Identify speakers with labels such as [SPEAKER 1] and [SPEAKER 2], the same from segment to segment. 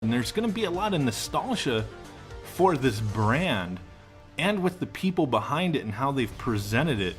[SPEAKER 1] And there's going to be a lot of nostalgia for this brand, and with the people behind it and how they've presented it,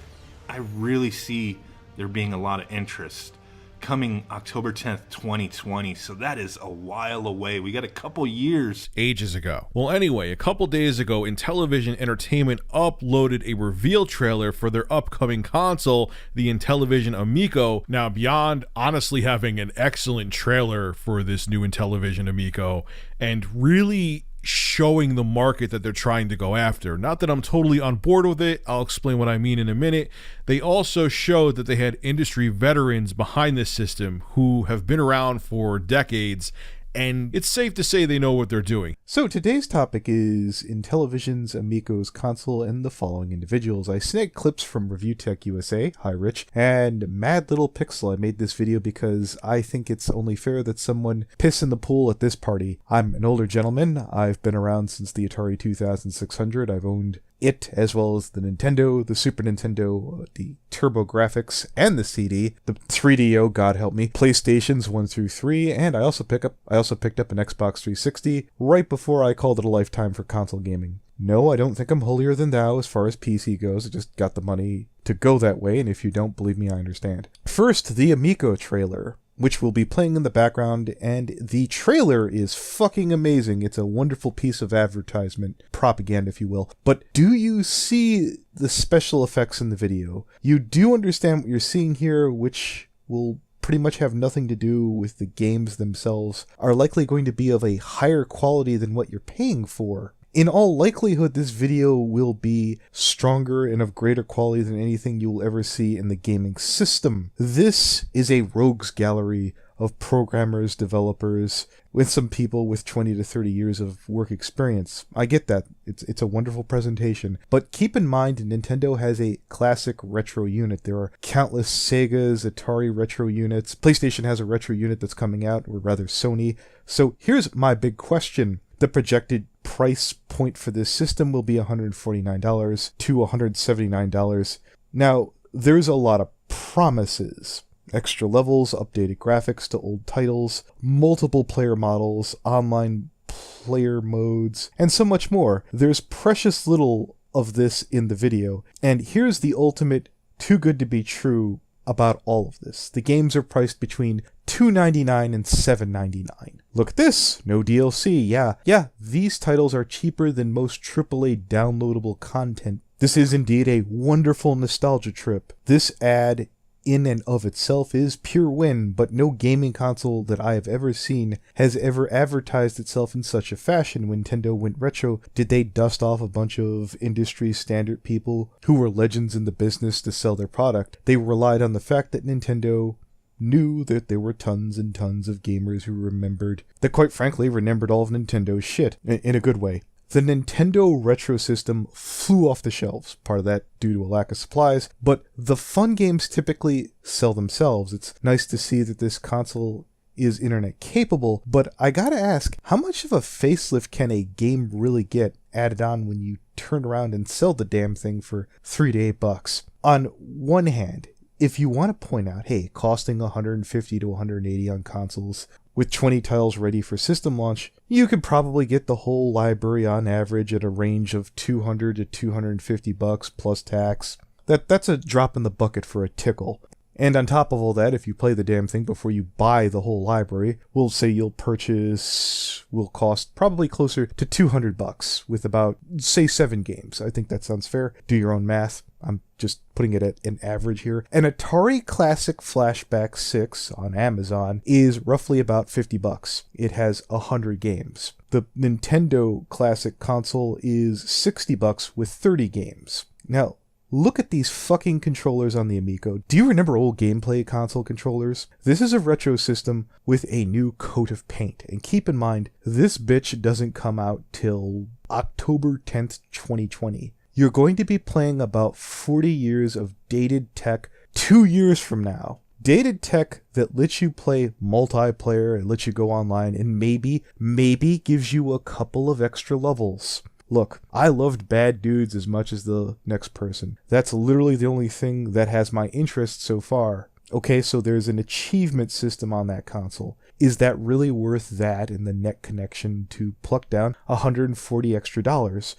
[SPEAKER 1] I really see there being a lot of interest coming October 10th, 2020. So that is a while away. We got a couple years.
[SPEAKER 2] Ages ago. Well, anyway, a couple days ago, Intellivision Entertainment uploaded a reveal trailer for their upcoming console, the Intellivision Amico. Now, beyond honestly having an excellent trailer for this new Intellivision Amico and really showing the market that they're trying to go after. Not that I'm totally on board with it. I'll explain what I mean in a minute. They also showed that they had industry veterans behind this system who have been around for decades, and it's safe to say they know what they're doing.
[SPEAKER 3] So today's topic is Intellivision's Amico's console and the following individuals. I snagged clips from Review Tech USA, hi Rich, and Mad Little Pixel. I made this video because I think it's only fair that someone piss in the pool at this party. I'm an older gentleman. I've been around since the Atari 2600. I've owned it, as well as the Nintendo, the Super Nintendo, the TurboGrafx, and the CD, the 3DO, God help me, PlayStations 1 through 3, and I also picked up an Xbox 360 right before I called it a lifetime for console gaming. No, I don't think I'm holier than thou as far as PC goes. I just got the money to go that way, and if you don't believe me, I understand. First, the Amico trailer, which will be playing in the background, and the trailer is fucking amazing. It's a wonderful piece of advertisement, propaganda if you will. But do you see the special effects in the video? You do understand what you're seeing here, which will pretty much have nothing to do with the games themselves, are likely going to be of a higher quality than what you're paying for. In all likelihood, this video will be stronger and of greater quality than anything you will ever see in the gaming system. This is a rogues gallery of programmers, developers, with some people with 20 to 30 years of work experience. I get that. It's a wonderful presentation. But keep in mind, Nintendo has a classic retro unit. There are countless Segas, Atari retro units. PlayStation has a retro unit that's coming out, or rather Sony. So here's my big question. The projected price point for this system will be $149 to $179. Now, there's a lot of promises. Extra levels, updated graphics to old titles, multiple player models, online player modes, and so much more. There's precious little of this in the video, and here's the ultimate too good to be true about all of this. The games are priced between $2.99 and $7.99. Look at this, no DLC. Yeah, these titles are cheaper than most AAA downloadable content. This is indeed a wonderful nostalgia trip. This ad in and of itself is pure win, but no gaming console that I have ever seen has ever advertised itself in such a fashion. When Nintendo went retro, did they dust off a bunch of industry standard people who were legends in the business to sell their product? They relied on the fact that Nintendo knew that there were tons and tons of gamers who quite frankly remembered all of Nintendo's shit, in a good way. The Nintendo Retro system flew off the shelves, part of that due to a lack of supplies, but the fun games typically sell themselves. It's nice to see that this console is internet capable, but I gotta ask, how much of a facelift can a game really get added on when you turn around and sell the damn thing for $3 to $8? On one hand, if you want to point out, hey, costing $150 to $180 on consoles, with 20 titles ready for system launch, you could probably get the whole library on average at a range of $200 to $250 plus tax. That's a drop in the bucket for a tickle. And on top of all that, if you play the damn thing before you buy the whole library, we'll say will cost probably closer to $200 with about, say, 7 games. I think that sounds fair. Do your own math. I'm just putting it at an average here. An Atari Classic Flashback 6 on Amazon is roughly about $50. It has 100 games. The Nintendo Classic console is $60 with 30 games. Now, look at these fucking controllers on the Amico. Do you remember old gameplay console controllers? This is a retro system with a new coat of paint. And keep in mind, this bitch doesn't come out till October 10th, 2020. You're going to be playing about 40 years of dated tech 2 years from now. Dated tech that lets you play multiplayer and lets you go online and maybe gives you a couple of extra levels. Look, I loved Bad Dudes as much as the next person. That's literally the only thing that has my interest so far. Okay, so there's an achievement system on that console. is that really worth that and the net connection to pluck down $140 extra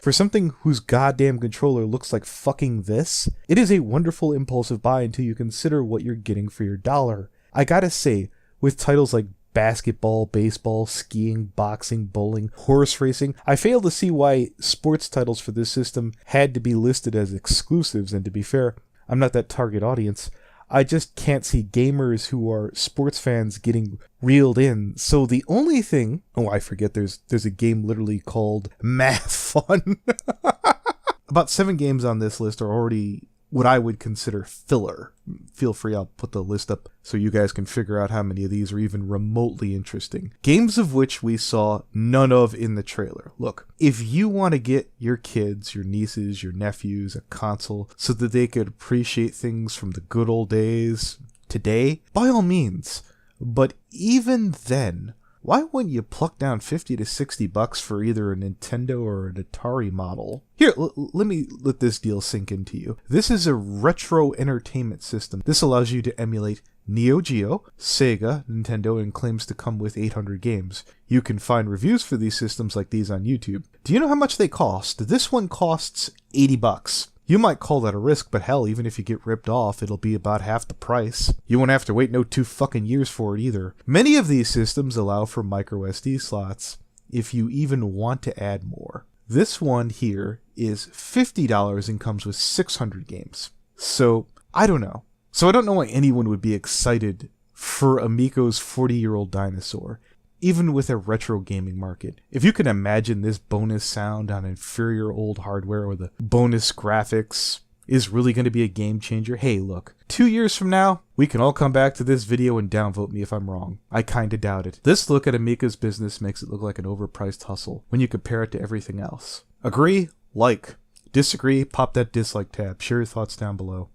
[SPEAKER 3] for something whose goddamn controller looks like fucking this? It is a wonderful impulsive buy until you consider what you're getting for your dollar. I gotta say, with titles like basketball, baseball, skiing, boxing, bowling, horse racing, I fail to see why sports titles for this system had to be listed as exclusives, and to be fair, I'm not that target audience. I just can't see gamers who are sports fans getting reeled in. So the only thing... Oh, I forget, there's a game literally called Math Fun. About 7 games on this list are already what I would consider filler. Feel free, I'll put the list up so you guys can figure out how many of these are even remotely interesting. Games of which we saw none of in the trailer. Look, if you want to get your kids, your nieces, your nephews a console so that they could appreciate things from the good old days today, by all means. But even then, why wouldn't you pluck down $50 to $60 for either a Nintendo or an Atari model? Here, let me let this deal sink into you. This is a retro entertainment system. This allows you to emulate Neo Geo, Sega, Nintendo, and claims to come with 800 games. You can find reviews for these systems like these on YouTube. Do you know how much they cost? This one costs $80. You might call that a risk, but hell, even if you get ripped off, it'll be about half the price. You won't have to wait no 2 fucking years for it either. Many of these systems allow for micro SD slots, if you even want to add more. This one here is $50 and comes with 600 games. So, I don't know. So I don't know why anyone would be excited for Amico's 40-year-old dinosaur, even with a retro gaming market. If you can imagine this bonus sound on inferior old hardware or the bonus graphics is really going to be a game changer, hey look, 2 years from now, we can all come back to this video and downvote me if I'm wrong. I kinda doubt it. This look at Amico's business makes it look like an overpriced hustle when you compare it to everything else. Agree? Like. Disagree? Pop that dislike tab. Share your thoughts down below.